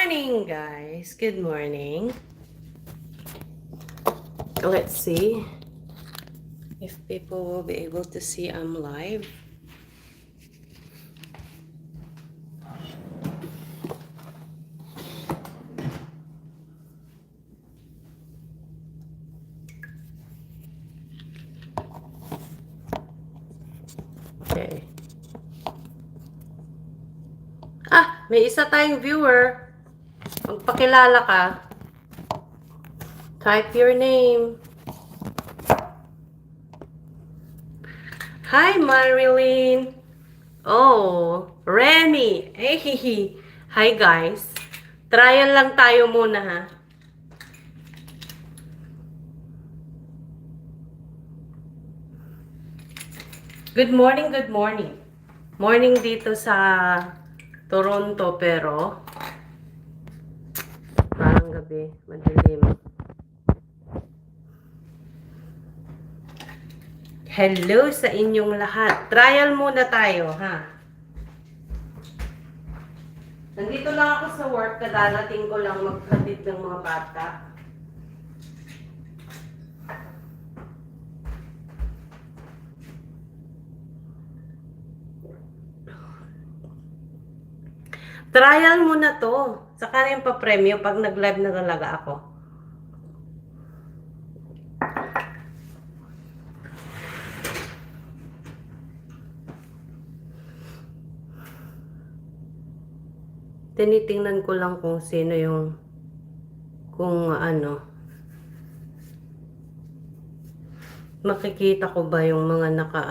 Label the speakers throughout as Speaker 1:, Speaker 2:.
Speaker 1: morning, guys. Good morning. Let's see if people will be able to see I'm live. Okay. May isa tayong viewer. Magpakilala ka. Type your name. Hi, Marilyn. Oh, Remy. Hey, hi, guys. Trial lang tayo muna, ha? Good morning, good morning. Morning dito sa Toronto, pero parang gabi, madilim. Hello sa inyong lahat. Trial muna tayo, ha? Nandito lang ako sa work, kadalating ko lang maghatid ng mga bata. Trial muna to. Saka na yung pa-premyo pag nag-live na talaga ako. Tinitingnan ko lang kung sino yung makikita ko ba yung mga naka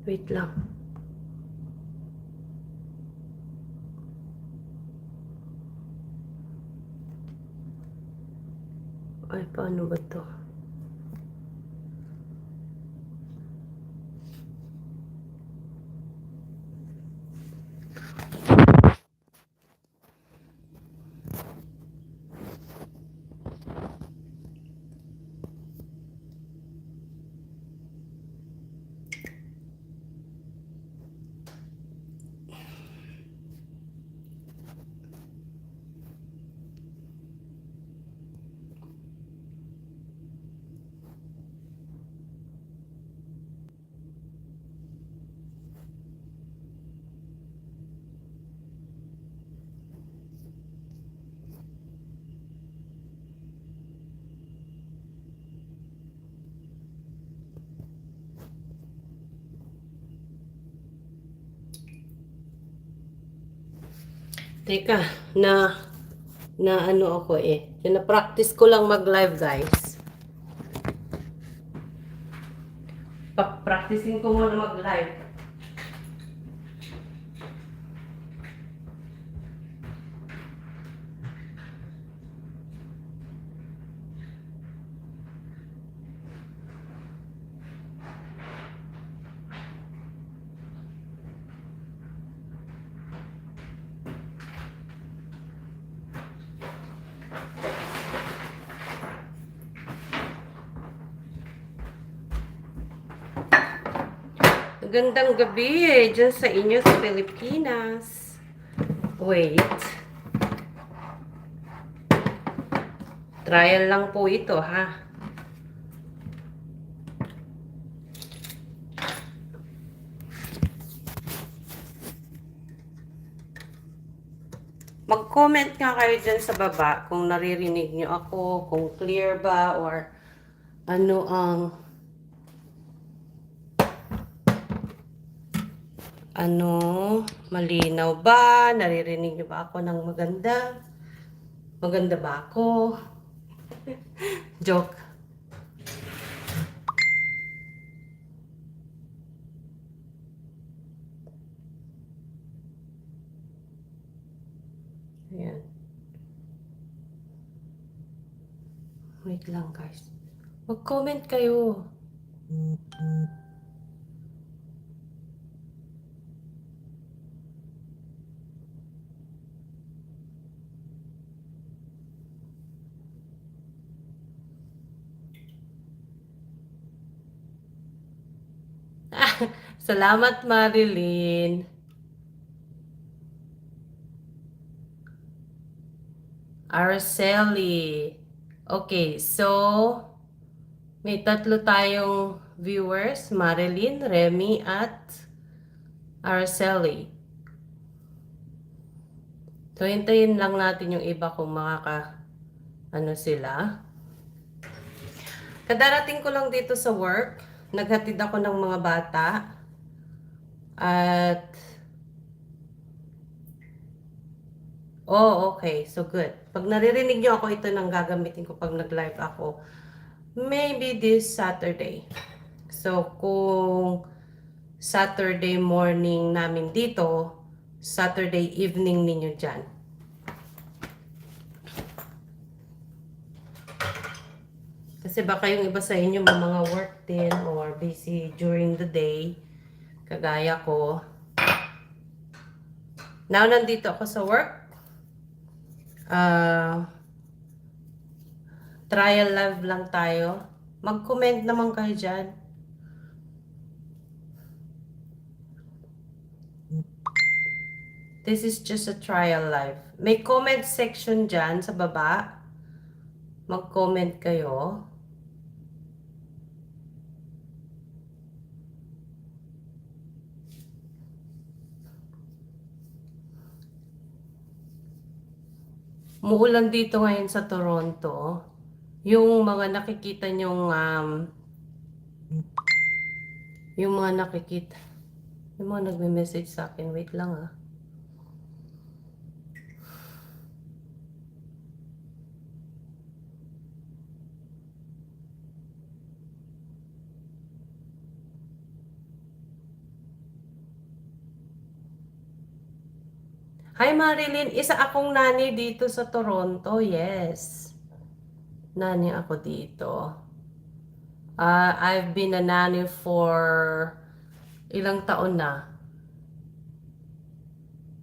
Speaker 1: wait lang. Ay, paano ba to? Teka, na ano ako eh. Na-practice ko lang mag-live, guys. Practicing ko muna mag-live. Magandang gabi dyan sa inyo sa Pilipinas. Wait. Trial lang po ito, ha? Mag-comment nga kayo dyan sa baba kung naririnig nyo ako, kung clear ba, or malinaw ba? Naririnig nyo ba ako ng maganda? Maganda ba ako? Joke. Ayan. Wait lang guys. Mag-comment kayo. Salamat, Marilyn. Araceli. Okay, so may tatlo tayong viewers, Marilyn, Remy, at Araceli. So, hintayin lang natin yung iba kung ano sila. Kadarating ko lang dito sa work. Naghatid ako ng mga bata. At oh, okay. So, good. Pag naririnig nyo ako, ito nang gagamitin ko pag nag-live ako. Maybe this Saturday. So, kung Saturday morning namin dito, Saturday evening ninyo dyan. Kasi baka yung iba sa inyo may mga work din or busy during the day. Kagaya ko. Now, nandito ako sa work. Trial live lang tayo. Mag-comment naman kayo dyan. This is just a trial live. May comment section dyan sa baba. Mag-comment kayo. Muulan dito ngayon sa Toronto. Yung mga nakikita nyong yung mga nakikita. Yung mga nagme-message sa akin. Wait lang ah. Hi Marilyn, isa akong nani dito sa Toronto. Yes. Nani ako dito. I've been a nanny for ilang taon na?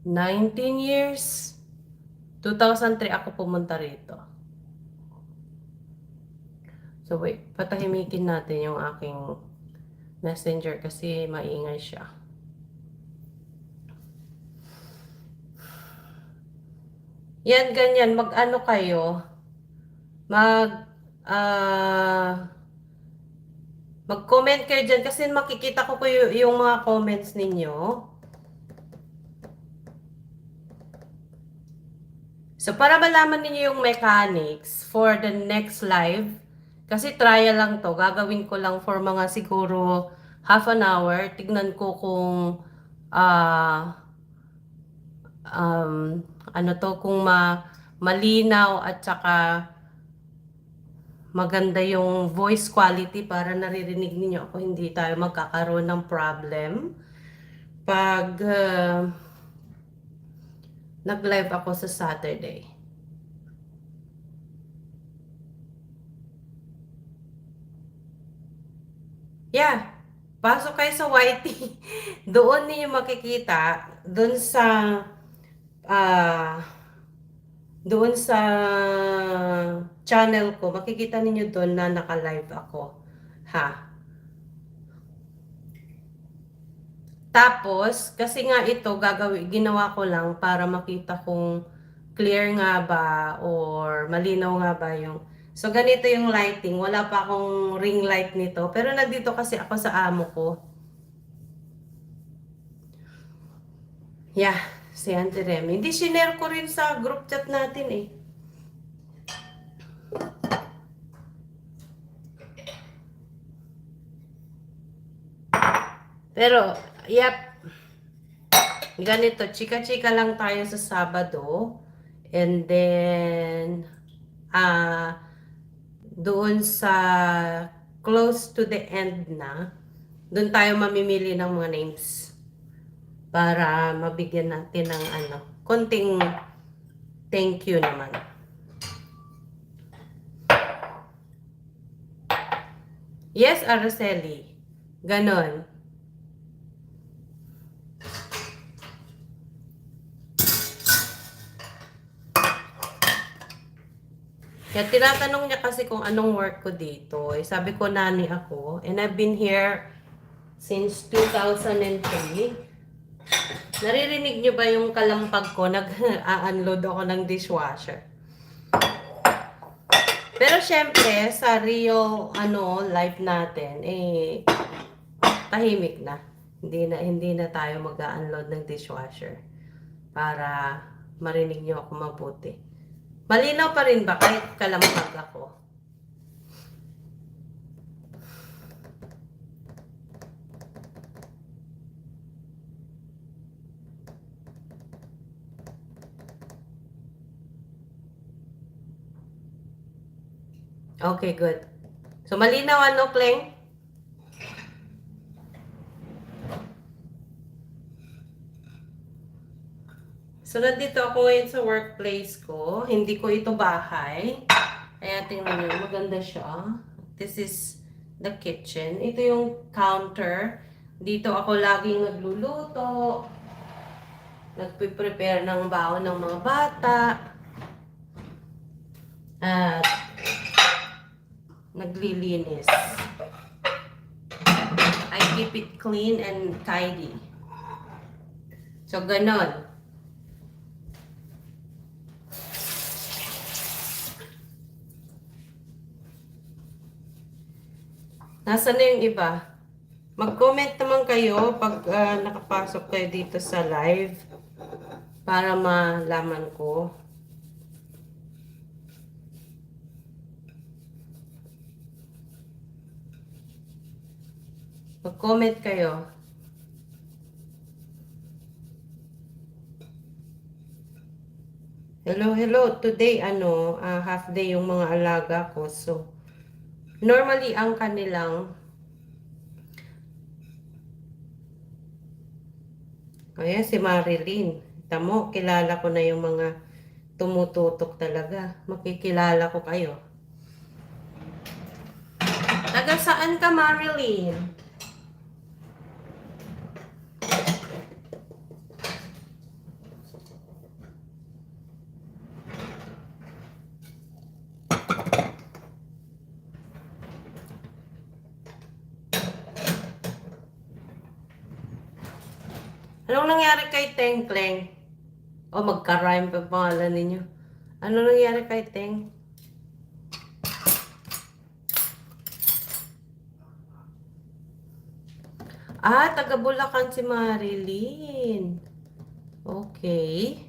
Speaker 1: 19 years. 2003 ako pumunta rito. So wait, patahimikin natin yung aking messenger kasi maingay siya. Yan, ganyan. Mag-ano kayo? Mag-comment kayo dyan kasi makikita ko yung mga comments ninyo. So, para malaman ninyo yung mechanics for the next live, kasi trial lang to, gagawin ko lang for mga siguro half an hour. Tignan ko kung ano to, kung malinaw at saka maganda yung voice quality para naririnig niyo ako, hindi tayo magkakaroon ng problem pag nag-live ako sa Saturday. Yeah, pasok kayo sa YT. Doon niyo makikita, doon sa channel ko, makikita ninyo doon na naka-live ako. Ha? Tapos, kasi nga ito, ginawa ko lang para makita kung clear nga ba or malinaw nga ba yung... So, ganito yung lighting. Wala pa akong ring light nito. Pero nandito kasi ako sa amo ko. Yeah, si Auntie Remy. Hindi, sinare ko rin sa group chat natin eh. Pero, yep. Ganito, chika-chika lang tayo sa Sabado. And then, doon sa close to the end na, doon tayo mamimili ng mga names. Para mabigyan natin ng konting thank you naman. Yes, Araceli. Ganon. Kaya tinatanong niya kasi kung anong work ko dito. Eh, sabi ko, nani ako. And I've been here since 2003. Naririnig niyo ba yung kalampag ko? Nag-unload ako ng dishwasher. Pero syempre, sa real life natin, eh, tahimik na. Hindi na tayo mag-unload ng dishwasher para marinig niyo ako mabuti. Malinaw pa rin ba kahit kalampag ako? Okay, good. So, malinaw Kleng? So, nandito ako ngayon sa workplace ko. Hindi ko ito bahay. Kaya tingnan nyo, maganda siya. This is the kitchen. Ito yung counter. Dito ako laging nagluluto. Nagpe-prepare ng baon ng mga bata. At naglilinis. I keep it clean and tidy. So, ganon. Nasaan na yung iba? Mag-comment naman kayo pag nakapasok kayo dito sa live para malaman ko. Mag-comment kayo. Hello. Today, half day yung mga alaga ko. So, normally, ang kanilang ayan, si Marilyn. Tamo, kilala ko na yung mga tumututok talaga. Makikilala ko kayo. Taga saan ka, Marilyn? Anong nangyari kay Teng Kleng? O magka-rhyme pa pangalan ninyo. Ano nangyari kay Teng? Taga Bulacan si Marilyn. Okay.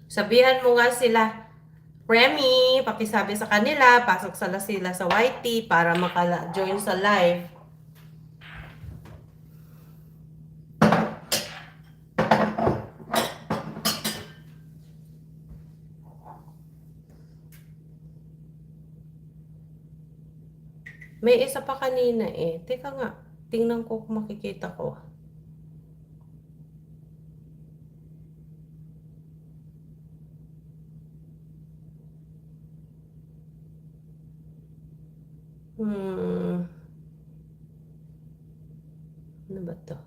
Speaker 1: Sabihan mo nga sila, Remy, pakisabi sa kanila, pasok sila sa YT para makala-join sa live. May isa pa kanina eh. Teka nga, tingnan ko kung makikita ko. Ano ba to?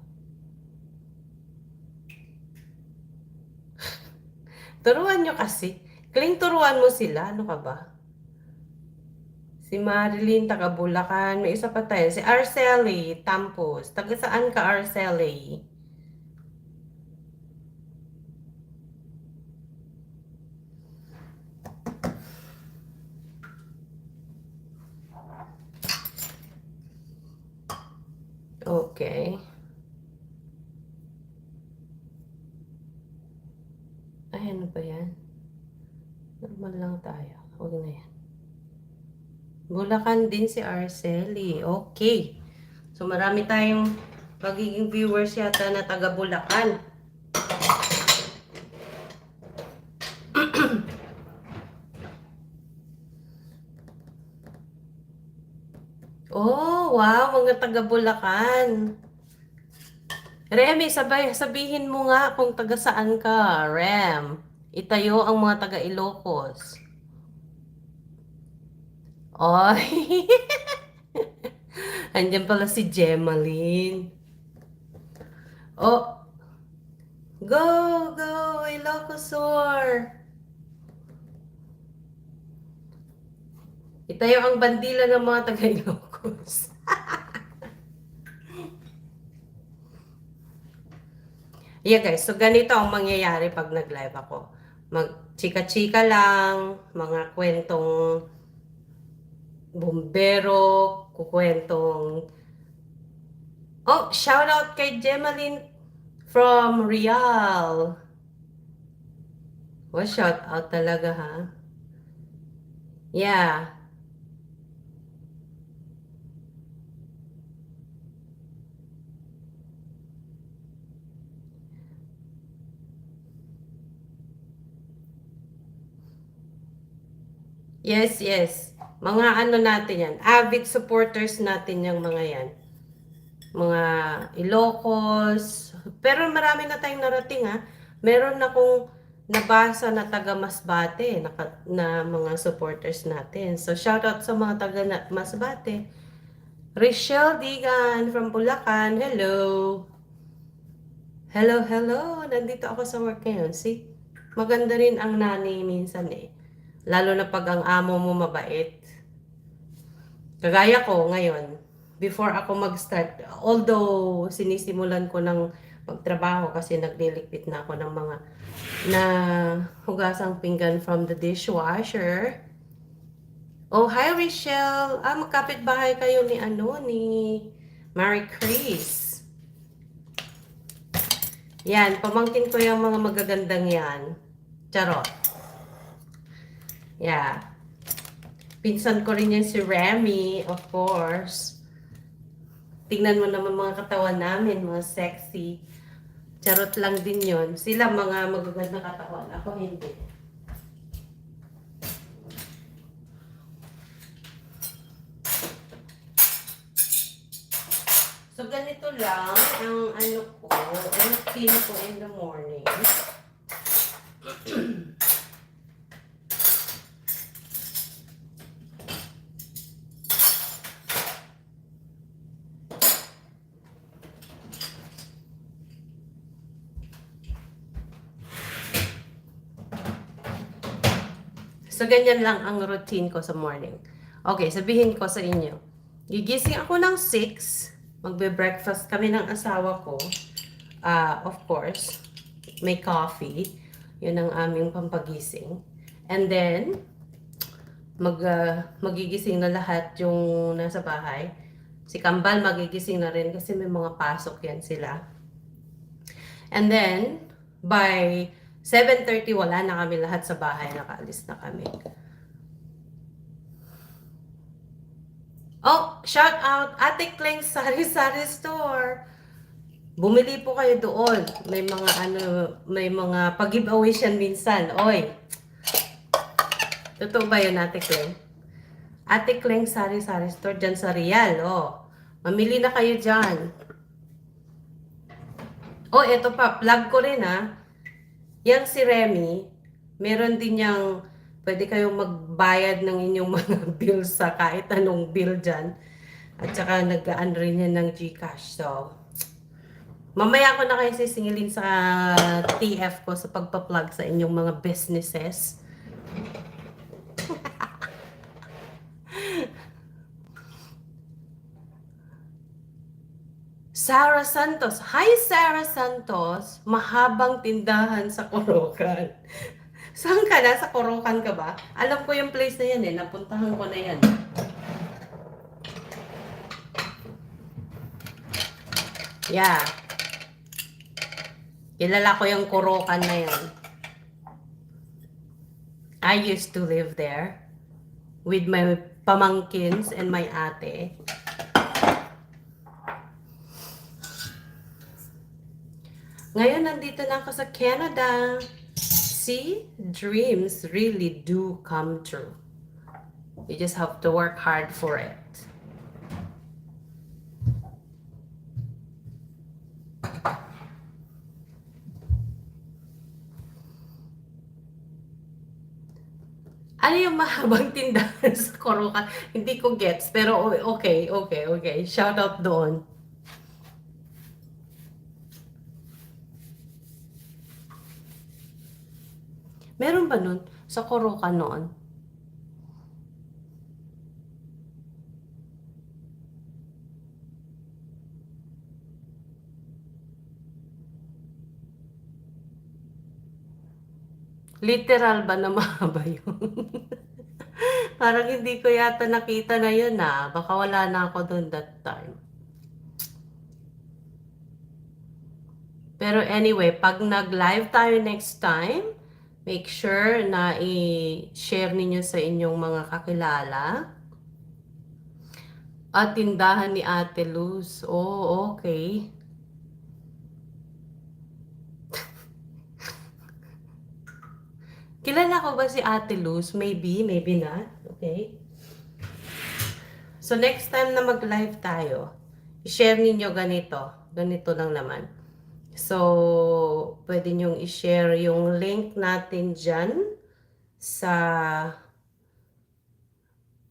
Speaker 1: Turuan nyo kasi. Kling turuan mo sila. Ano ka ba? Si Marilyn, taga Bulacan. May isa pa tayo. Si Arceli, Tampos. Taga saan ka, Arceli? Okay. Ay, ano ba yan? Normal lang tayo. Huwag na yan. Bulacan din si Arceli. Okay. So, marami tayong magiging viewers yata na taga Bulacan. Oh, wow. Mga taga Bulacan. Remy, sabihin mo nga kung taga saan ka, Rem. Itayo ang mga taga Ilocos. Oy, andyan pala si Gemaline. Oh, go, Ilocosur. Itayo ang bandila ng mga taga Ilocos. Yeah guys, so ganito ang mangyayari pag nag-live ako. Mag-chika-chika lang, mga kwentong bumbero, kukwentong... Oh, shout out kay Gemaline from Real. Oh, shout out talaga ha. Yeah. Yes. Mga ano natin yan. Avid supporters natin yung mga yan. Mga Ilocos. Pero marami na tayong narating ha. Meron akong nabasa na taga Masbate na mga supporters natin. So shout out sa mga taga Masbate. Richelle Digan from Bulacan. Hello. Hello. Nandito ako sa work ngayon. See? Maganda rin ang nanay minsan eh. Lalo na pag ang amo mo mabait. Kagaya ko ngayon, before ako mag-start, although sinisimulan ko ng magtrabaho kasi nagliligpit na ako ng mga na hugasang pinggan from the dishwasher. Oh, hi Richelle. Magkapit-bahay kayo ni Mary Chris. Yan, pamangkin ko yung mga magagandang yan. Charot. Yeah. Pinsan ko rin yan si Remy, of course. Tingnan mo naman mga katawan namin, mga sexy. Charot lang din yon. Sila mga magagandang katawan. Ako hindi. So, ganito lang ang ano ko, routine ko in the morning. So, ganyan lang ang routine ko sa morning. Okay, sabihin ko sa inyo. Gigising ako ng 6. Magbe-breakfast kami ng asawa ko. Of course, may coffee. Yun ang aming pampagising. And then, magigising na lahat yung nasa bahay. Si Kambal magigising na rin kasi may mga pasok yan sila. And then, by 7:30 wala na kami lahat sa bahay, nakaalis na kami. Oh, shout out Ate Kleng's Sari-Sari Store. Bumili po kayo doon. May mga pag-giveaway siyan minsan. Oy. Totoo ba 'yun, Ate Kleng? Ate Kleng's Sari-Sari Store diyan sa Real, oh. Mamili na kayo diyan. Oh, eto pa, plug ko rin ha. Yang si Remy, meron din yang pwede kayong magbayad ng inyong mga bills sa kahit anong bill dyan. At saka nag-aan rin yan ng GCash. So, mamaya ko na kayo sisingilin sa TF ko sa pagpa-plug sa inyong mga businesses. Sarah Santos. Hi, Sarah Santos. Mahabang tindahan sa Corocan. Saan ka na? Sa Corocan ka ba? Alam ko yung place na yan eh. Napuntahan ko na yan. Yeah. Kilala ko yung Corocan na yan. I used to live there with my pamangkins and my ate. Ngayon, nandito na ako sa Canada. See, dreams really do come true. You just have to work hard for it. Ano yung mahabang tindahan sa Corocan? Hindi ko gets, pero okay, okay, okay. Shout out doon. Meron ba nun sa Corocan noon? Literal ba na mahaba yun? Parang hindi ko yata nakita na yun Baka wala na ako doon that time. Pero anyway, pag nag-live tayo next time, make sure na i-share ninyo sa inyong mga kakilala. At tindahan ni Ate Luz. Oh, okay. Kilala ko ba si Ate Luz? Maybe, maybe not. Okay. So, next time na mag-live tayo, i-share ninyo ganito. Ganito lang naman. So, pwede nyong i-share yung link natin dyan sa...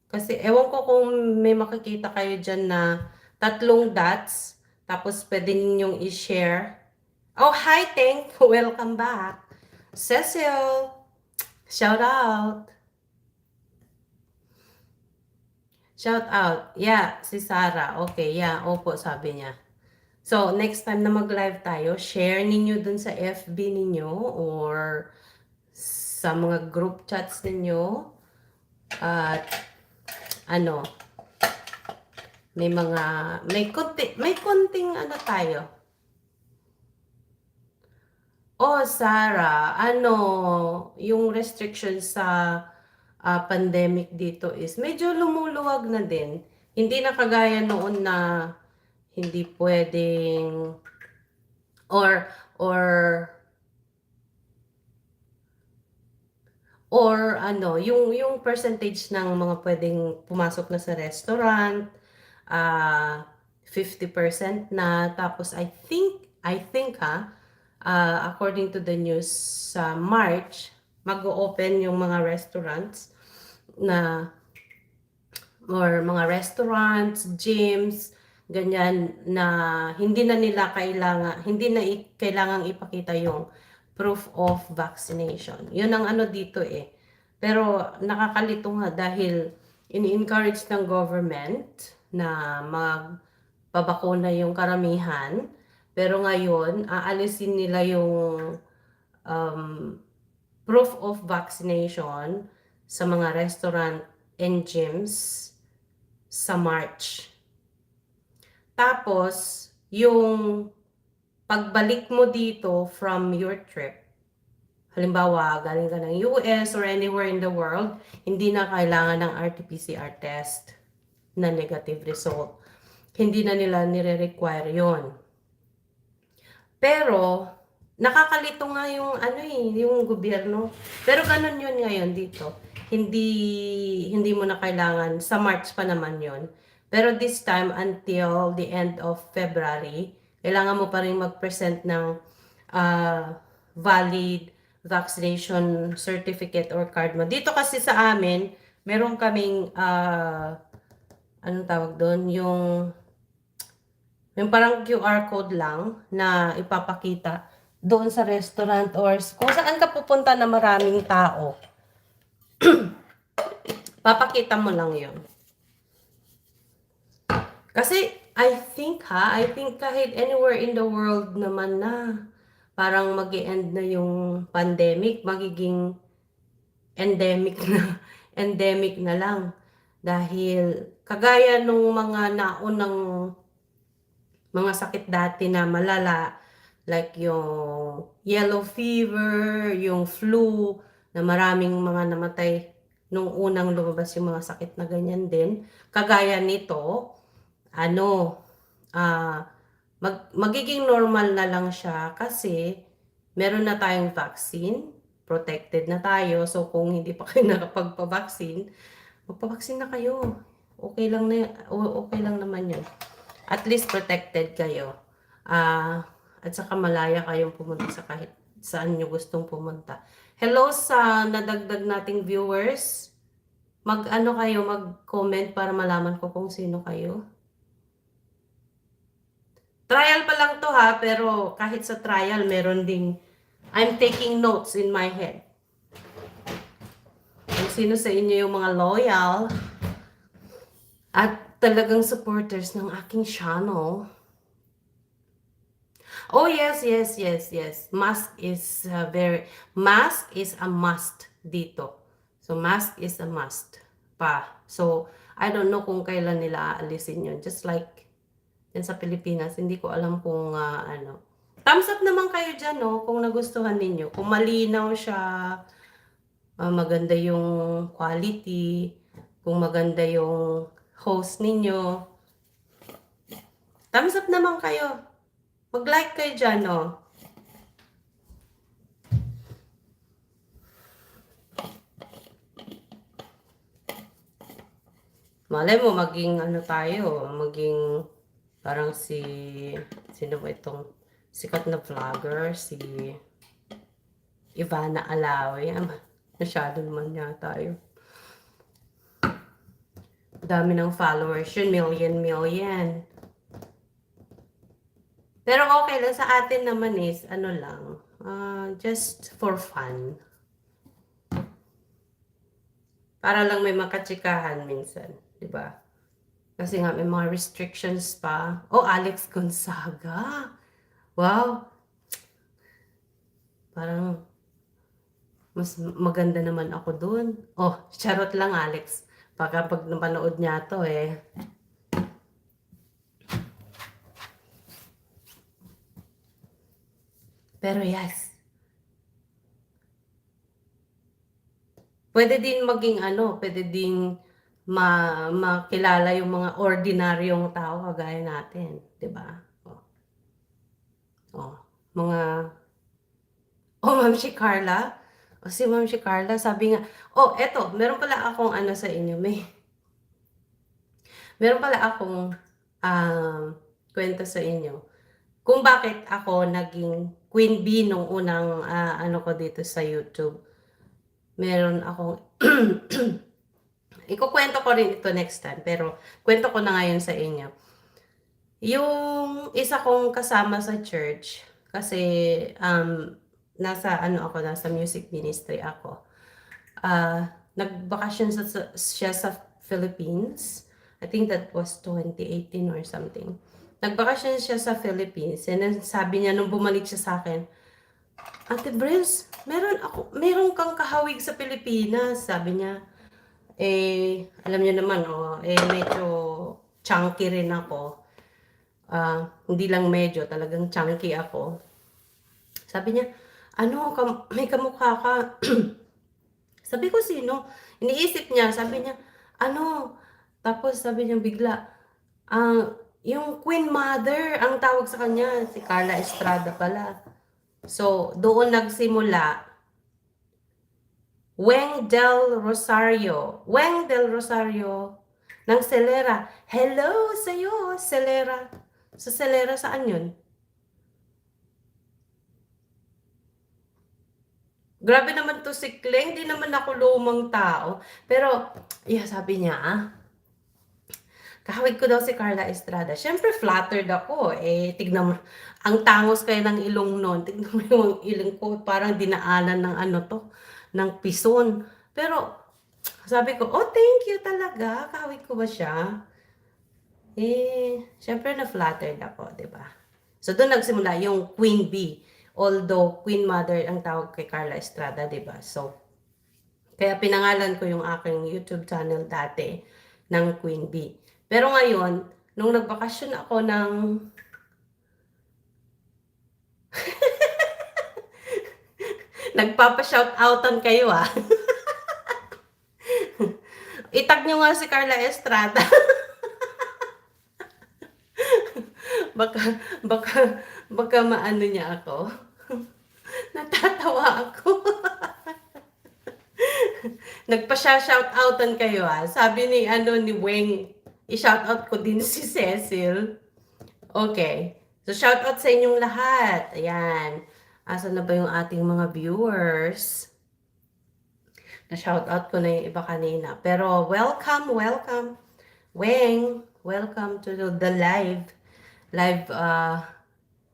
Speaker 1: Kasi, ewan ko kung may makikita kayo dyan na 3 dots. Tapos, pwede ninyong i-share. Oh, hi, Teng! Welcome back! Cecil! Shout out! Shout out. Yeah, si Sarah. Okay, yeah. Opo, sabi niya. So, next time na mag-live tayo, share ninyo dun sa FB ninyo or sa mga group chats ninyo. At ano, may konting ano tayo. Oh, Sarah, yung restrictions sa pandemic dito is medyo lumuluwag na din. Hindi na kagaya noon na hindi pwedeng or or yung percentage ng mga pwedeng pumasok na sa restaurant, 50% na. Tapos according to the news, sa March, mag-o-open yung mga restaurants na or mga restaurants, gyms, ganyan na hindi na kailangang ipakita yung proof of vaccination. Yun ang ano dito eh. Pero nakakalito nga dahil ini-encourage ng government na magpabakuna yung karamihan. Pero ngayon, aalisin nila yung proof of vaccination sa mga restaurant and gyms sa March. Tapos, yung pagbalik mo dito from your trip, halimbawa, galing ka ng US or anywhere in the world, hindi na kailangan ng RT-PCR test na negative result. Hindi na nila nire-require yon. Pero, nakakalito nga yung gobyerno. Pero ganun yun ngayon dito. Hindi mo na kailangan, sa March pa naman yon. Pero this time, until the end of February, kailangan mo pa rin mag-present ng valid vaccination certificate or card mo. Dito kasi sa amin, meron kaming, anong tawag doon? Yung parang QR code lang na ipapakita doon sa restaurant or kung saan ka pupunta na maraming tao. Papakita mo lang yun. Kasi I think kahit anywhere in the world naman na parang mag-e-end na yung pandemic, magiging endemic na lang. Dahil kagaya nung mga naunang mga sakit dati na malala, like yung yellow fever, yung flu, na maraming mga namatay nung unang lumabas yung mga sakit na ganyan din. Kagaya nito, magiging normal na lang siya kasi meron na tayong vaccine, protected na tayo. So kung hindi pa kayo nakapagpa-vaccine, magpa-vaccine na kayo. Okay lang naman yun. At least protected kayo. At saka malaya kayong pumunta sa kahit saan nyo gustong pumunta. Hello sa nadagdag nating viewers. Mag-ano kayo, mag-comment para malaman ko kung sino kayo. Trial pa lang to ha, pero kahit sa trial, meron ding, I'm taking notes in my head. Kung sino sa inyo yung mga loyal at talagang supporters ng aking channel. Oh yes, yes, yes, yes. Mask is a must dito. So mask is a must pa. So I don't know kung kailan nila aalisin yun. Just like yan sa Pilipinas, hindi ko alam kung ano. Thumbs up naman kayo dyan, no? Kung nagustuhan ninyo. Kung malinaw siya, maganda yung quality, kung maganda yung host ninyo. Thumbs up naman kayo. Mag-like kayo dyan, no? Malay mo, maging ano tayo, maging parang sino ba itong sikat na vlogger, si Ivana Alawi. Masyado naman yata tayo. Dami ng followers yun, million. Pero okay lang, sa atin naman is, ano lang, just for fun. Para lang may makachikahan minsan, di ba? Kasi nga may mga restrictions pa. Oh, Alex Gonzaga. Wow. Parang mas maganda naman ako dun. Oh, charot lang Alex. Pag napanood niya to eh. Pero yes. Pwede din maging ano, pwede din makilala yung mga ordinaryong tao kagaya natin, 'di ba? Oh, mga Ma'am si Carla. O si Ma'am si Carla, sabi nga, eto, meron pala akong ano sa inyo, meron pala akong kwento sa inyo. Kung bakit ako naging Queen Bee nung unang ano ko dito sa YouTube. Meron akong ikukwento ko rin ito next time, pero kwento ko na ngayon sa inyo. Yung isa kong kasama sa church, kasi nasa music ministry ako. Nagbakasyon siya sa Philippines. I think that was 2018 or something. Nagbakasyon siya sa Philippines, and then sabi niya nung bumalik siya sa akin, Ate Bris, meron kang kahawig sa Pilipinas, sabi niya. Alam niyo naman, medyo chunky rin ako. Hindi lang medyo, talagang chunky ako. Sabi niya, may kamukha ka. Sabi ko, sino? Iniisip niya, sabi niya, tapos sabi niya bigla, yung Queen Mother, ang tawag sa kanya, si Carla Estrada pala. So, doon nagsimula, Weng Del Rosario ng Celera. Hello sa'yo, Celera. Sa Celera, saan yun? Grabe naman to si Kleng, di naman ako lumang tao. Pero, sabi niya, kahawig ko daw si Carla Estrada. Siyempre, flattered ako. Tignan mo, ang tangos kayo ng ilong nun. Tignan mo yung ilong ko, parang dinaanan ng ng pison. Pero, sabi ko, thank you talaga. Kahawig ko ba siya? Siyempre, na-flattered ako, di ba? So, doon nagsimula yung Queen Bee. Although, Queen Mother ang tawag kay Carla Estrada, di ba? So, kaya pinangalan ko yung aking YouTube channel dati ng Queen Bee. Pero ngayon, nung nagbakasyon ako ng nagpapa-shoutoutan kayo Itag nyo nga si Carla Estrada. baka maano niya ako. Natatawa ako. Nagpa-shoutoutan kayo Sabi ni Weng, i-shoutout ko din si Cecil. Okay. So shoutout sa inyong lahat. Ayan. Asan na ba yung ating mga viewers? Na-shoutout ko na yung iba kanina. Pero welcome, welcome. Weng, welcome to the live. Live,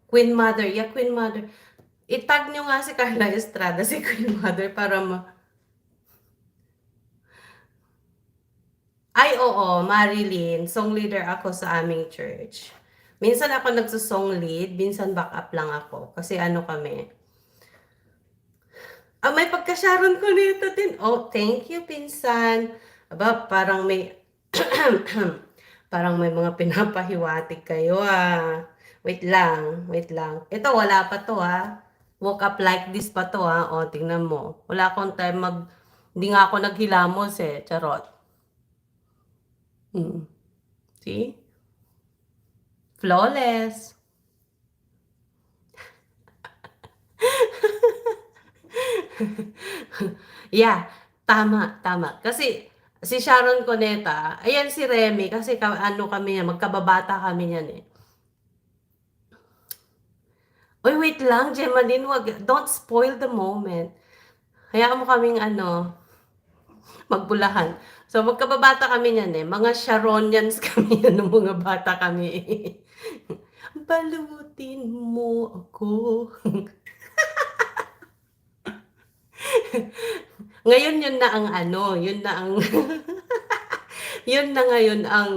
Speaker 1: Queen Mother. Yeah, Queen Mother. Itag nyo nga si Carla Estrada, si Queen Mother, para Ay, oo, Marilyn. Song leader ako sa aming church. Minsan ako nagsusong lead, minsan backup lang ako. Kasi ano kami. May pagkasyaron ko nito din. Oh, thank you, pinsan. Aba, parang may parang may mga pinapahiwatig kayo Wait lang, wait lang. Ito, wala pa to Woke up like this pa to O, tingnan mo. Wala akong time hindi nga ako naghilamos Charot. See? Flawless. Yeah, tama, tama. Kasi si Sharon Cuneta, ayan si Remy, kasi ano kami yan, magkababata kami yan Uy, wait lang, Gemaline, don't spoil the moment. Hayaan mo kaming magbulahan. So, magkababata kami yan mga Sharonians kami yan, nung mga bata kami. Balutin mo ako. Ngayon yun na ang yun na ang yun na ngayon ang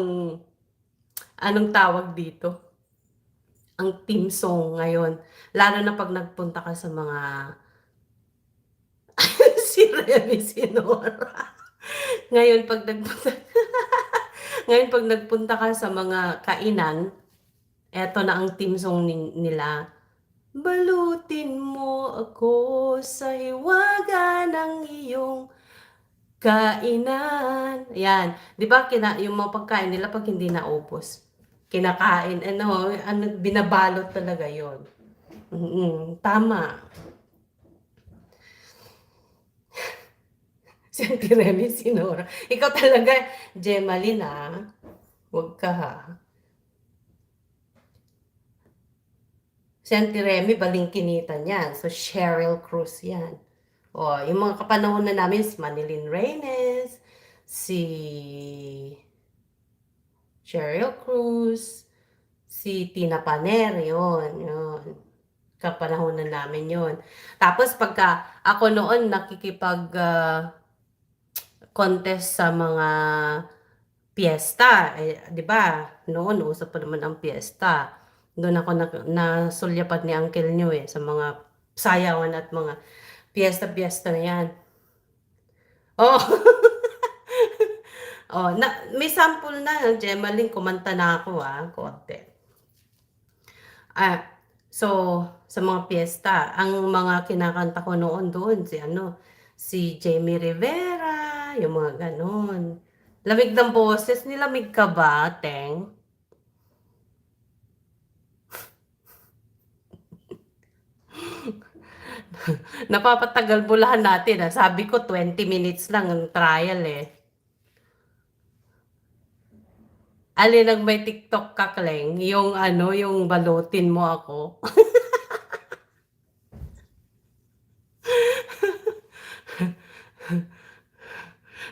Speaker 1: anong tawag dito? Ang theme song ngayon. Lalo na pag nagpunta ka sa mga si Remy Sinora. Ngayon pag nagpunta ngayon pag nagpunta ka sa mga kainan, eto na ang theme song nila. Balutin mo ako sa hiwaga ng iyong kainan. Ayan. 'Di ba yung mga pagkain nila pag hindi naubos, kinakain, binabalot talaga yon. Tama. Si Auntie Remy Sinora. Ikaw talaga, Gemaline Huwag ka Si Auntie Remy, balingkinitan yan. So, Cheryl Cruz yan. Yung mga kapanahon na namin, si Manilyn Reynes, si Cheryl Cruz, si Tina Paner, yun. Kapanahon na namin yun. Tapos, pagka ako noon nakikipag contest sa mga piyesta, 'di ba? Noon usap pa naman ang piyesta. Doon ako nasulyapan ni uncle nyo sa mga sayawan at mga piyesta-piyesta na yan. Oh. May sample na, Gemaline, kumanta na ako konti. So, sa mga piyesta, ang mga kinakanta ko noon doon, si Jamie Rivera, yung mga ganon. Lamig ng boses, nilamig ka ba, Teng? Napapatagal bulahan natin Sabi ko 20 minutes lang ang trial Alin ang may TikTok ka, Kleng? Yung yung balutin mo ako.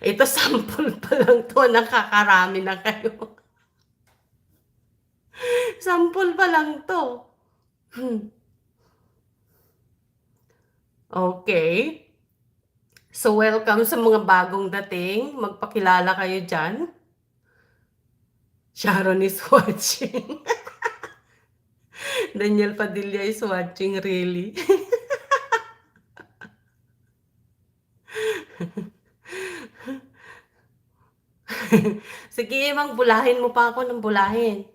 Speaker 1: Ito sample pa lang to, nakakarami na kayo. Sample pa lang to. Okay. So, welcome sa mga bagong dating. Magpakilala kayo dyan. Sharon is watching. Daniel Padilla is watching, really. Sige, Mang, bulahin mo pa ako ng bulahin.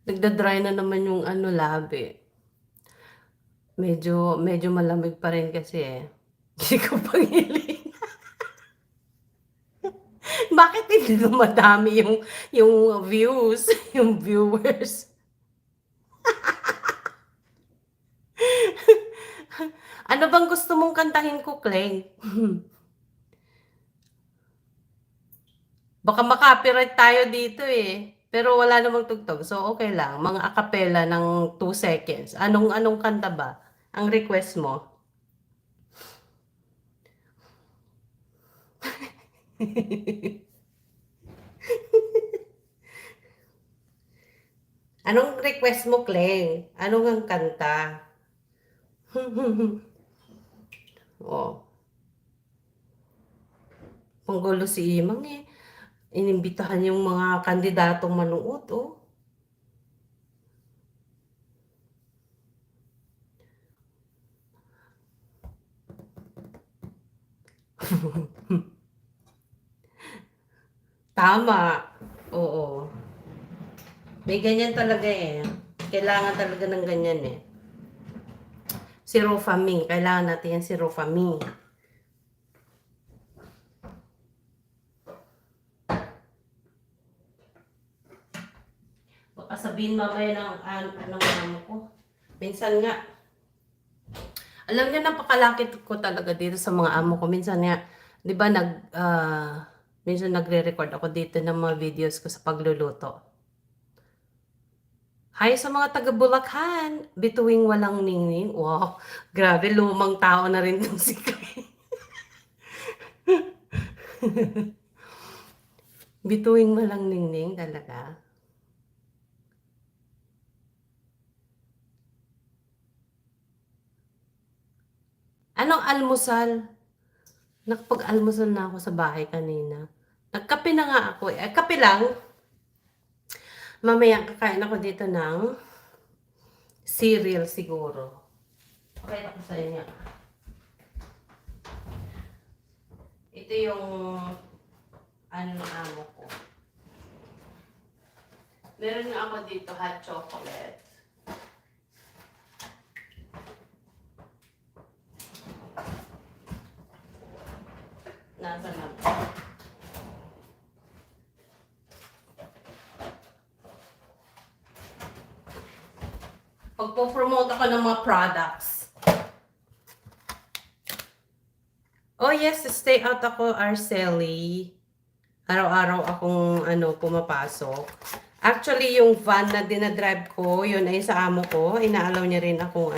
Speaker 1: Nagda-dry na naman yung labi. Medyo malamig pa rin kasi Hindi ko pangiling. Bakit hindi dumadami yung views, yung viewers? Ano bang gusto mong kantahin ko, Kleng? Baka makopyright tayo dito Pero wala namang tugtog, so okay lang. Mga acapella ng 2 seconds. Anong kanta ba ang request mo? Anong request mo, Kleng? Anong ang kanta? Oh, panggulo si Imang eh. Inimbitahan yung mga kandidatong manood, oh. Tama. Oo. May ganyan talaga eh. Kailangan talaga ng ganyan eh. Si Rofami. Kailangan natin yan si Rofami. Baka sabihin mamaya ng amo ko. Minsan nga, alam niyo napakalaki ko talaga dito sa mga amo ko. Minsan nga, 'di ba minsan nagre-record ako dito ng mga videos ko sa pagluluto. Hi sa mga taga Bulacan, bituing walang ningning. Wow, grabe lumang tao na rin 'tong si Clay. Bituing walang ningning talaga. Anong almusal? Nakapag-almusal na ako sa bahay kanina. Nagkape na nga ako eh. Kape lang. Mamaya kakain ako dito ng cereal siguro. Okay ako sa inyo. Ito yung ano ng amo ko. Meron nga ako dito hot chocolate. Nasa na. Pagpo-promote ako ng mga products. Oh yes, stay out ako, Arceli. Araw-araw akong pumapasok. Actually, yung van na dinadrive ko, yun ay sa amo ko. Inaalaw niya rin akong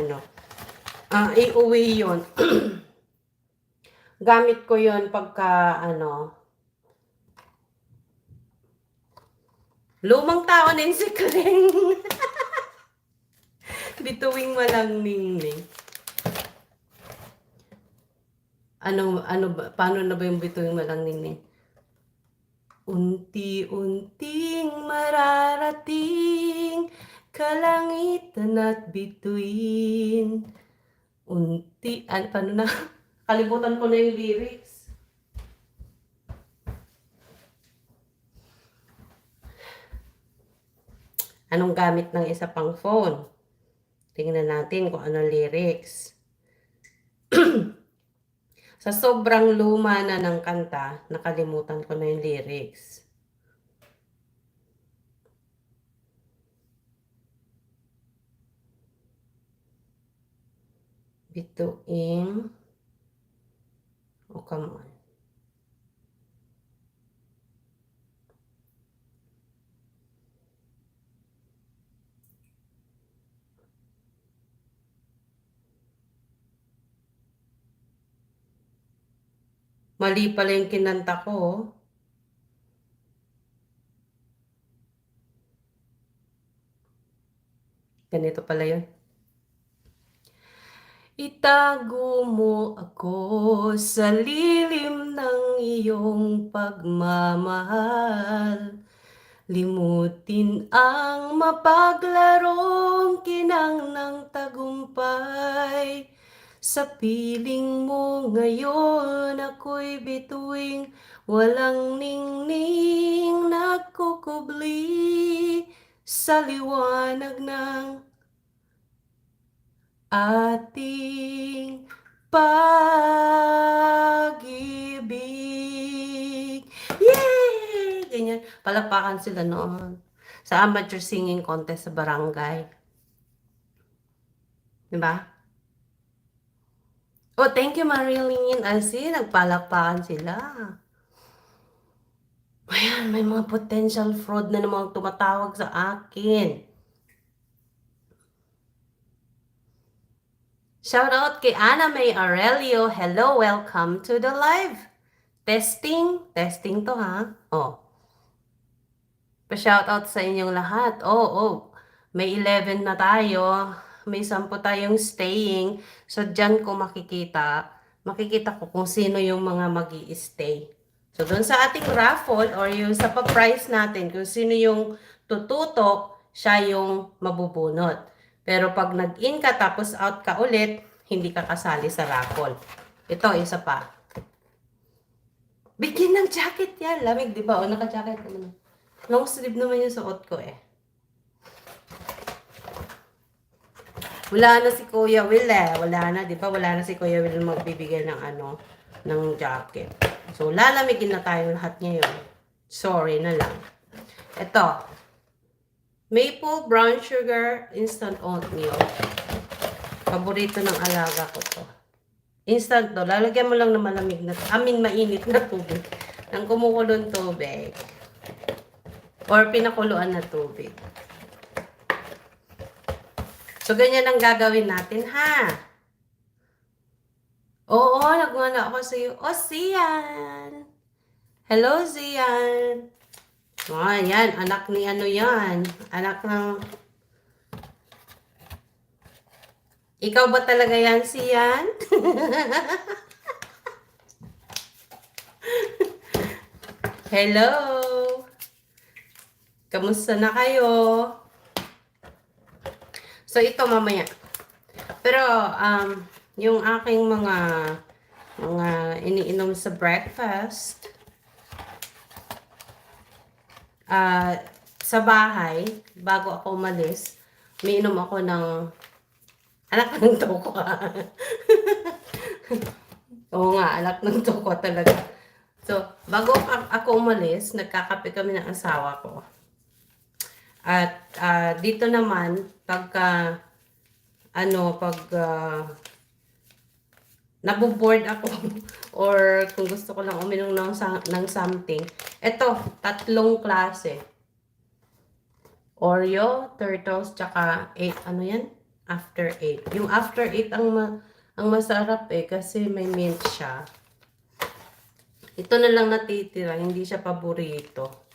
Speaker 1: iuwi yun. Gamit ko yun pagka lumang tao na si Kring. Bituing walang ningning. Paano na ba yung bituing walang ningning? Unti-unting mararating kalangitan at bituin. Paano na? Kalimutan ko na yung lyrics. Anong gamit ng isa pang phone? Tingnan natin kung anong lyrics. Sa sobrang luma na ng kanta, nakalimutan ko na yung lyrics. Bituing. Oh, come on. Mali pala yung kinanta ko. Ganito pala yun. Itago mo ako sa lilim ng iyong pagmamahal. Limutin ang mapaglarong kinang ng tagumpay. Sa piling mo ngayon ako'y bituing walang ningning nagkukubli sa liwanag ng ating pag-ibig. Yay! Ganyan. Palapakan sila noon. Sa amateur singing contest sa barangay. Diba? Oh, thank you, Marilyn. Asi, nagpalakpakan sila. Ayan, may mga potential fraud na namang tumatawag sa akin. Shout out kay Ana May Aurelio. Hello, welcome to the live. Testing. Testing to ha. Oh. Pa-shoutout sa inyong lahat. May 11 na tayo. May 10 tayong staying. So, dyan ko makikita ko kung sino yung mga mag-i-stay. So, doon sa ating raffle or yung sa pa-price natin, kung sino yung tututok, siya yung mabubunot. Pero pag nag-in ka tapos out ka ulit, hindi ka kasali sa raffle. Ito, isa pa. Bigyan ng jacket yan. Lamig, di ba? O, naka-jacket naman. Long sleeve naman yung suot ko eh. Wala na si Kuya Will eh. Wala na, di ba? Wala na si Kuya Will magbibigay ng ng jacket. So, lalamigin na tayong lahat ngayon. Sorry na lang. Ito. Maple brown sugar instant oatmeal. Paborito ng alaga ko to. Instant to. Lalagyan mo lang ng malamig na, mainit na tubig. Ng kumukulong tubig. Or pinakuluan na tubig. So, ganyan ang gagawin natin, ha? Oo, nagmana ako sa iyo. Oh, Zian! Hello, Zian! Oh, yan. Anak ni ano yan? Anak ng... Ikaw ba talaga yan, Zian? Hello! Kamusta na kayo? So, ito mamaya. Pero, yung aking mga iniinom sa breakfast, sa bahay, bago ako umalis, umiinom ako ng anak ng toko. Oo nga, anak ng toko talaga. So, bago ako umalis, nagkakape kami ng asawa ko. At dito naman, pagka naboboard ako or kung gusto ko lang uminom ng something, eto, 3 klase. Oreo, turtles, tsaka 8, ano yan? After 8. Yung after 8 ang masarap eh kasi may mint siya. Ito na lang natitira, hindi siya paborito.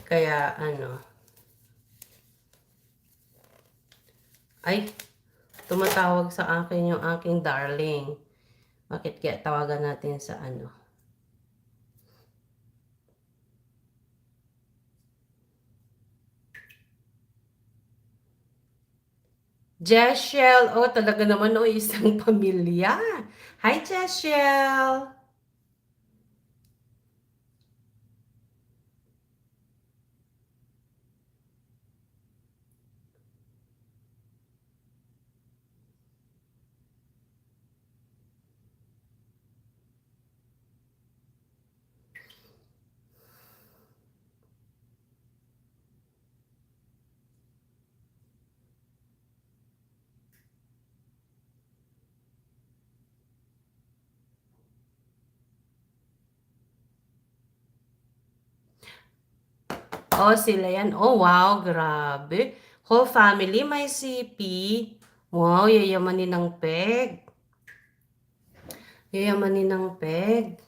Speaker 1: Kaya ay, tumatawag sa akin yung aking darling. Bakit kaya tawagan natin sa Jeshel. Oh, talaga naman, isang pamilya. Hi, Jeshel. Oh, sila yan. Oh, wow, grabe. Whole family may CP. Wow, yayamanin ng peg. Yayamanin ng peg.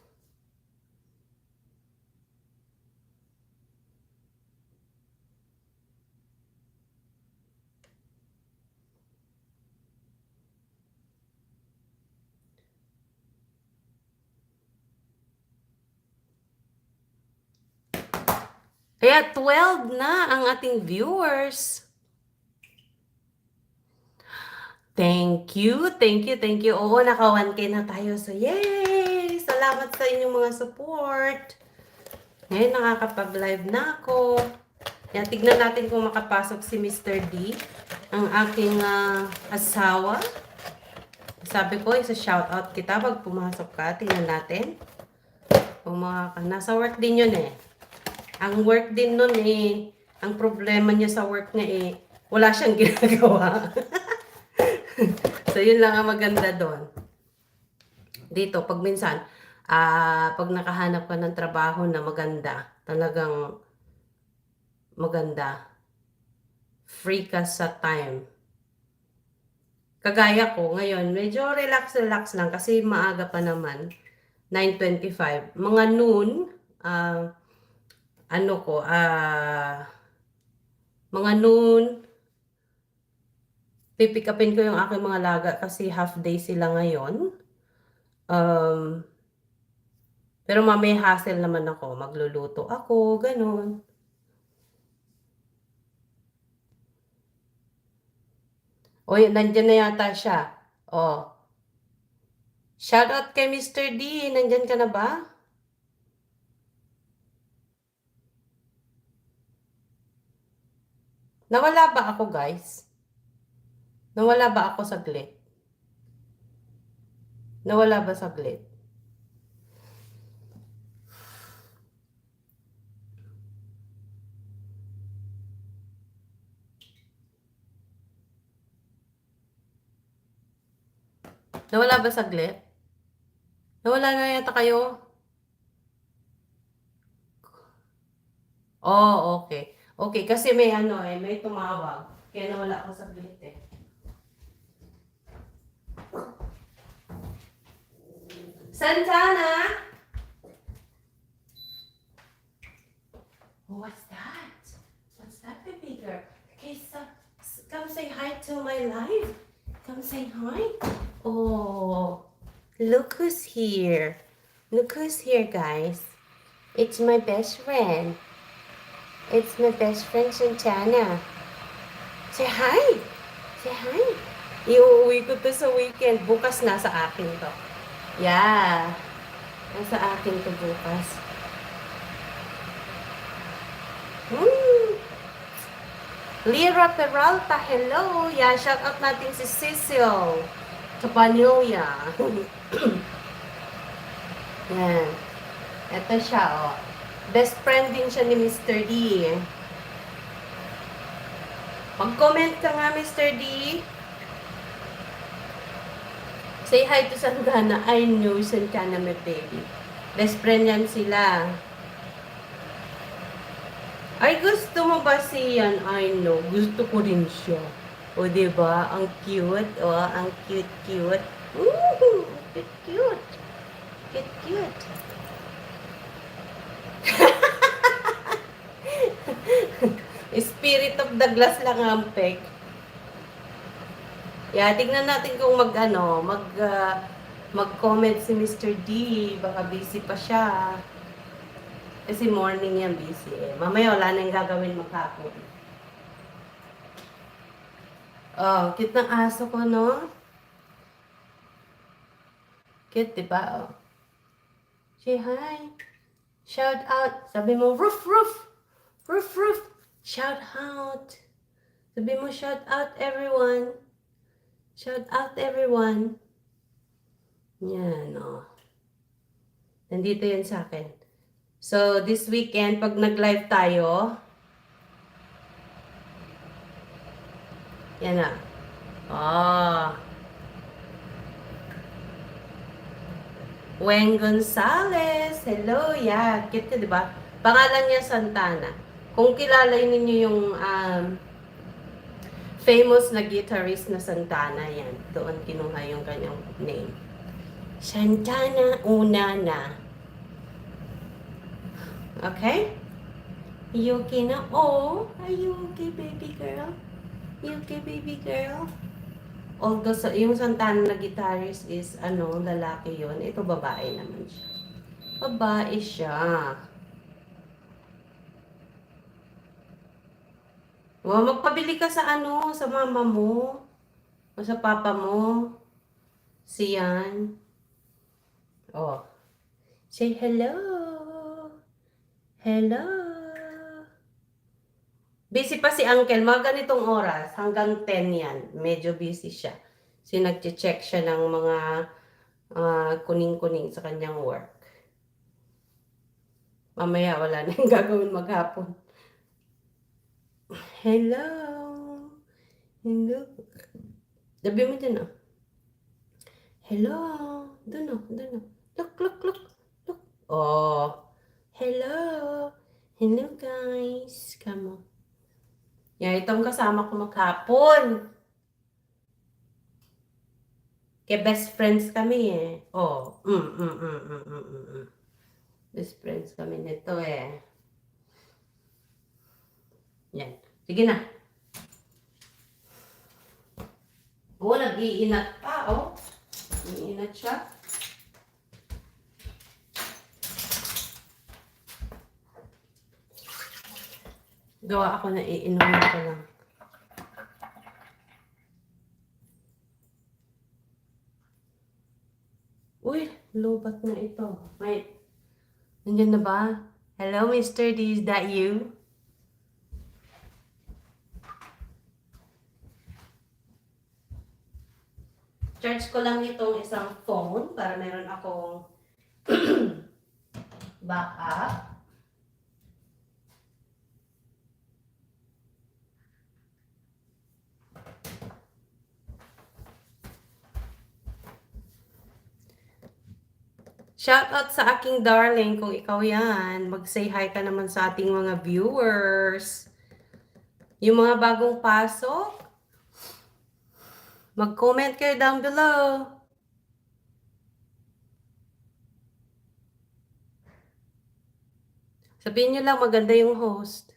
Speaker 1: Kaya 12 na ang ating viewers. Thank you, thank you, thank you. Oo, naka 1K na tayo. So, yay! Salamat sa inyong mga support. Ngayon, nakakapag-live na ako. Yan, tignan natin kung makapasok si Mr. D, ang aking asawa. Sabi ko, isa-shoutout kita pag pumasok ka. Tingnan natin. Kung nasa work din yun eh. Ang work din nun eh, ang problema niya sa work niya eh, wala siyang ginagawa. So, yun lang ang maganda doon. Dito, pag minsan, pag nakahanap ka ng trabaho na maganda, talagang maganda. Free ka sa time. Kagaya ko ngayon, medyo relax lang kasi maaga pa naman, 9:25. Mga noon, ano ko, mga noon, pipick upin ko yung aking mga laga kasi half day sila ngayon. Pero mamaya hassle naman ako, magluluto ako, ganun. O, nandyan na yata siya. O, shout out kay Mr. D, nandyan ka na ba? Nawala ba ako, guys? Nawala ba ako saglit? Nawala ba saglit? Nawala ba saglit? Nawala na yata kayo? Oh, okay. Okay, kasi may ano may tumawag. Kaya nawala ako saglit eh. Santana! What's that? What's that, baby girl? Okay, so, come say hi to my live. Come say hi. Oh, look who's here. Look who's here, guys. It's my best friend. It's my best friend, Santana. Say hi. Say hi. Iuwi ko to sa weekend. Bukas na sa akin to. Yeah. Nasa akin to bukas. Lyra Peralta, hello. Yeah, shout out natin si Cecil Cabanilla. Yan. Ito siya, oh. Best friend din siya ni Mr. D. Mag-comment ka nga, Mr. D. Say hi to Santana. I know Santana, my baby. Best friend yan sila. Ay, gusto mo ba siyan? I know. Gusto ko rin siya. O, diba? Ang cute. O, ang cute. Ooh, cute. Cute. Spirit of the glass lang ang pek. Yeah, tignan natin kung mag-comment si Mr. D. Baka busy pa siya. Kasi morning yan busy eh. Mamaya wala nang gagawin maghapon. Oh, cute ng aso ko, no? Cute, diba? Oh. Say hi. Shout out. Sabi mo, roof. Shout out. Sabi mo, shout out everyone. Shout out everyone. Yan, oh. Nandito yan sa akin. So, this weekend, pag nag-live tayo, yan na. Oh. Weng Gonzalez. Hello, yeah. Cute, diba? Pangalan niya Santana. Kung kilala ninyo yung famous na guitarist na Santana, yan. Doon kinuha yung kanyang name. Santana Unana. Okay? You okay na? Oh, are you okay, baby girl? You okay, baby girl? Although yung Santana na guitarist is, lalaki yon. Ito babae naman siya. Babae siya. Wow, magpabili ka sa sa mama mo. O sa papa mo. Siyan. Oh. Say hello. Hello. Busy pa si Uncle. Mga ganitong oras. Hanggang 10 yan. Medyo busy siya. Kasi nag-check siya ng mga kuning-kuning sa kanyang work. Mamaya wala na yung gagawin maghapon. Hello. Hello. Sabi mo dyan, oh. Hello. Doon, oh. Look. Oh. Hello. Hello guys, come on. Yan, itong kasama ko maghapon. Kaya best friends kami eh. Oh, Best friends kami nito eh. Yan. Sige na. Oh, nag-iinat pa, oh. Nag-iinat siya. Gawa ako na iinumin ko lang. Uy, lobat na ito. Wait. Nandiyan na ba? Hello, Mr. D. Is that you? Charge ko lang itong isang phone para meron akong backup. Shoutout sa aking darling, kung ikaw yan, mag-say hi ka naman sa ating mga viewers. Yung mga bagong pasok, mag-comment kayo down below. Sabihin nyo lang maganda yung host.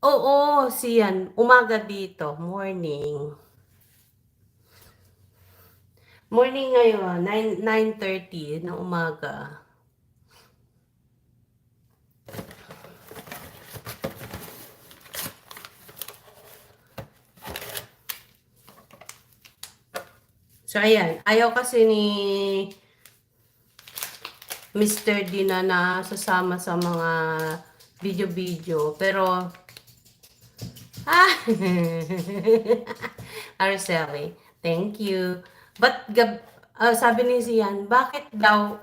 Speaker 1: Oo, siyan. Umaga dito. Morning. Morning ngayon. 9:30 ng umaga. So, ayan. Ayaw kasi ni Mr. D na nasasama sa mga video-video. Pero, Araceli, thank you. But, sabi ni Sian, bakit daw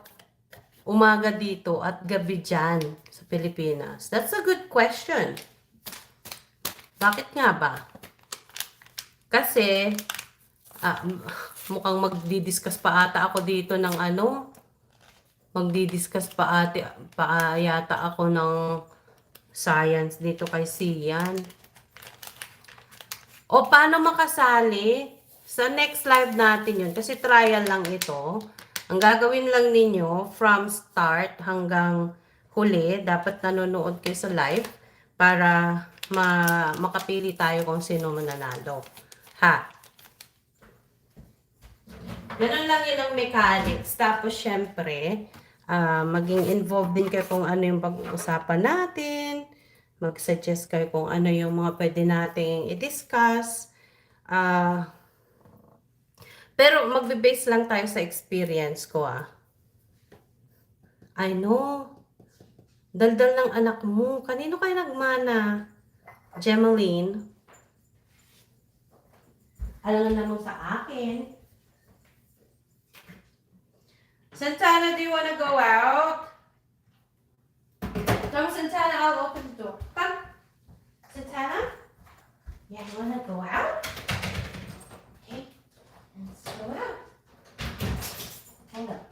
Speaker 1: umaga dito at gabi dyan sa Pilipinas? That's a good question. Bakit nga ba? Kasi, mukhang magdi-discuss pa ata ako dito ng magdi-discuss pa yata ako ng science dito kay Sian. O paano makasali? Sa next live natin yun. Kasi trial lang ito. Ang gagawin lang ninyo, from start hanggang huli, dapat nanonood kayo sa live para makapili tayo kung sino mananalo. Ha? Ganun lang yun ang mechanics. Tapos, syempre, maging involved din kayo kung ano yung pag-uusapan natin. Mag-suggest kayo kung ano yung mga pwede nating i-discuss. Pero magbe-base lang tayo sa experience ko I know. Daldal ng anak mo. Kanino kayo nagmana? Gemaline. Alam na mo sa akin. Santana, do you wanna go out? Come, Santana, I'll open the door. Come. Santana? Yeah, you wanna go out? Okay. Let's go out. Hold up.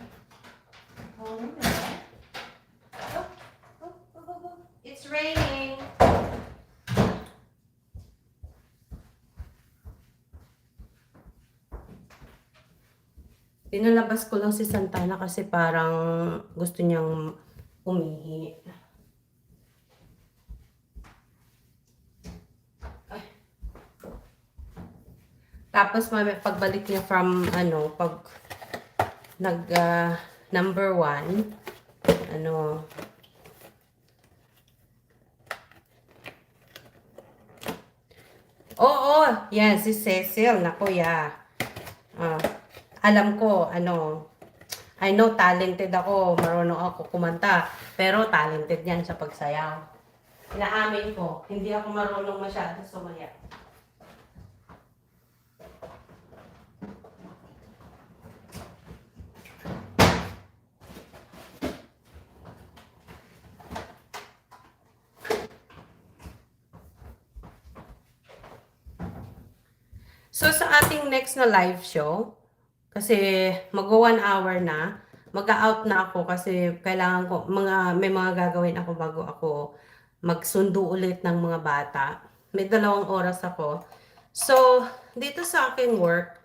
Speaker 1: Hold on a minute. Go. It's raining. Pinalabas ko lang si Santana kasi parang gusto niyang umihi. Ay. Tapos pagbalik niya from pag number 1, Oo, yan si Cecil, naku alam ko, I know talented ako, marunong ako kumanta, pero talented yan sa pagsayaw. Inaamin ko, hindi ako marunong masyado sumaya. So, sa ating next na live show, kasi mag-1 hour na, mag-a-out na ako kasi kailangan ko may mga gagawin ako bago ako magsundo ulit ng mga bata. May 2 oras ako. So, dito sa aking work,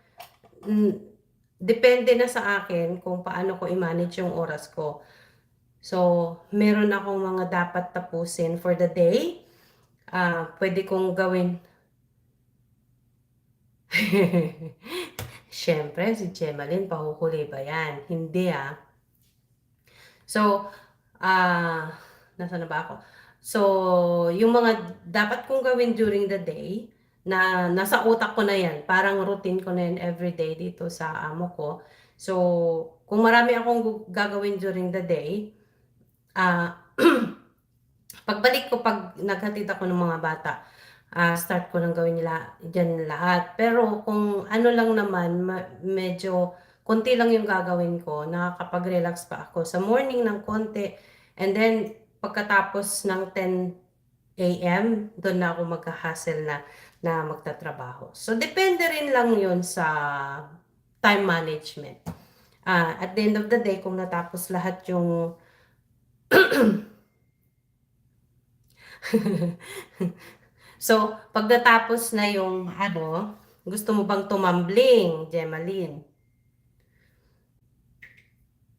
Speaker 1: depende na sa akin kung paano ko i-manage yung oras ko. So, meron akong mga dapat tapusin for the day. Pwede kong gawin. Siyempre, si Gemaline, pahuhuli ba yan? Hindi So, nasa na ba ako? So, yung mga dapat kong gawin during the day, na nasa utak ko na yan, parang routine ko na yan everyday dito sa amo ko. So, kung marami akong gagawin during the day, pagbalik ko, pag naghatid ako ng mga bata, start ko nang gawin nila dyan lahat. Pero kung ano lang naman, medyo konti lang yung gagawin ko, nakakapag-relax pa ako sa morning ng konti. And then, pagkatapos ng 10 a.m., doon na ako magka-hustle na magtatrabaho. So, depende rin lang yun sa time management. At the end of the day, kung natapos lahat yung So, pag natapos na yung gusto mo bang tumambling, Gemaline?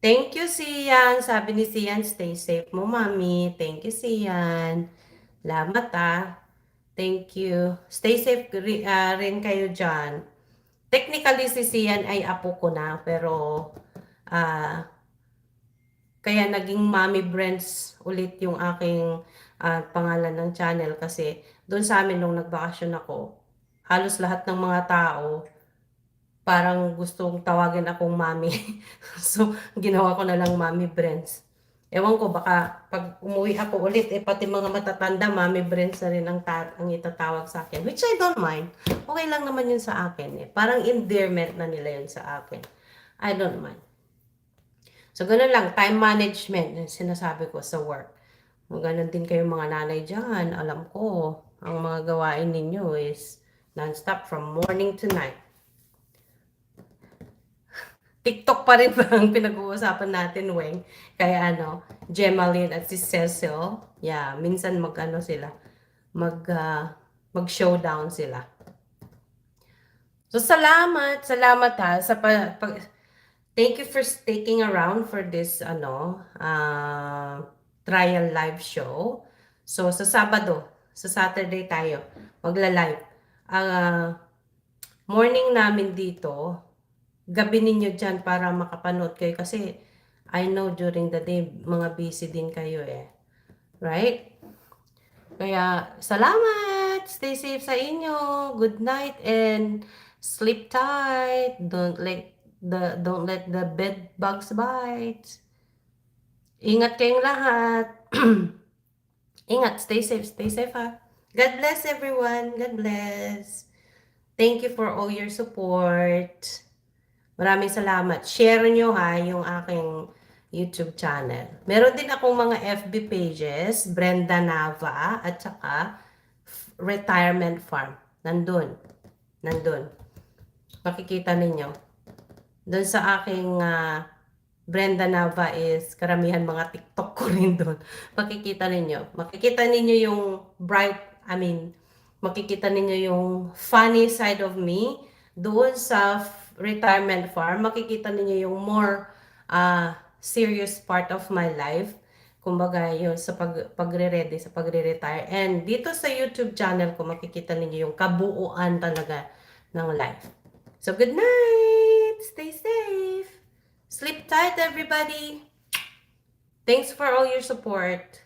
Speaker 1: Thank you, Sian. Sabi ni Sian, stay safe mo, mami. Thank you, Sian. Salamat Thank you. Stay safe rin kayo dyan. Technically, si Sian ay apo ko na, pero kaya naging Mommy Brands ulit yung aking pangalan ng channel kasi doon sa amin nung nagbakasyon ako, halos lahat ng mga tao parang gustong tawagin akong mami. So, ginawa ko na lang Mommy Brands. Ewan ko, baka pag umuwi ako ulit, pati mga matatanda, Mommy Brands na rin ang itatawag sa akin. Which I don't mind. Okay lang naman yun sa akin. Parang endearment na nila yun sa akin. I don't mind. So, ganun lang. Time management, yung sinasabi ko sa work. Ganun din kayo mga nanay dyan. Alam ko, ang mga gawain ninyo is non-stop from morning to night. TikTok pa rin ba ang pinag-uusapan natin, Weng? Kaya Gemaline at si Cecil, minsan sila, mag-showdown sila. So, salamat sa thank you for sticking around for this, trial live show. So, sa Saturday tayo, magla-live. Morning namin dito, gabi ninyo dyan para makapanood kayo kasi I know during the day, mga busy din kayo Right? Kaya, salamat! Stay safe sa inyo. Good night and sleep tight. Don't let the bed bugs bite. Ingat kayong lahat. Ingat, stay safe God bless everyone. God bless. Thank you for all your support. Maraming salamat. Share nyo yung aking YouTube channel. Meron din akong mga FB pages, Brenda Nava, at saka Retirement Farm. Nandun. Makikita ninyo. Doon sa aking Brenda Nava is karamihan mga TikTok ko rin doon. Makikita ninyo yung makikita ninyo yung funny side of me. Doon sa Retirement Farm, makikita ninyo yung more serious part of my life. Kumbaga, yun sa pagre-ready, sa pagre-retire. And dito sa YouTube channel ko, makikita ninyo yung kabuuan talaga ng life. So, good night! Stay safe! Sleep tight, everybody! Thanks for all your support.